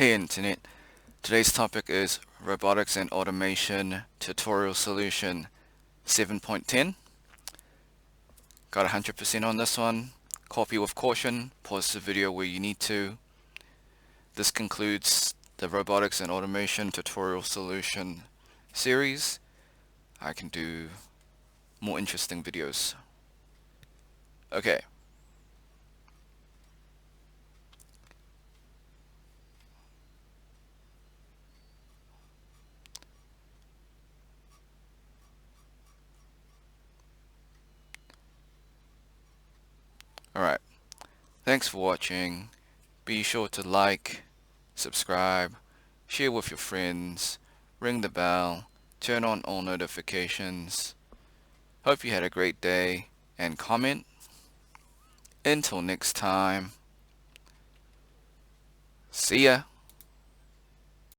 Hey Internet, today's topic is Robotics and Automation Tutorial Solution 7.10. Got 100% on this one. Copy with caution, pause the video where you need to. This concludes the Robotics and Automation Tutorial Solution series. I can do more interesting videos. Okay. Alright. Thanks for watching. Be sure to like, subscribe, share with your friends, ring the bell, turn on all notifications. Hope you had a great day and comment. Until next time, see ya.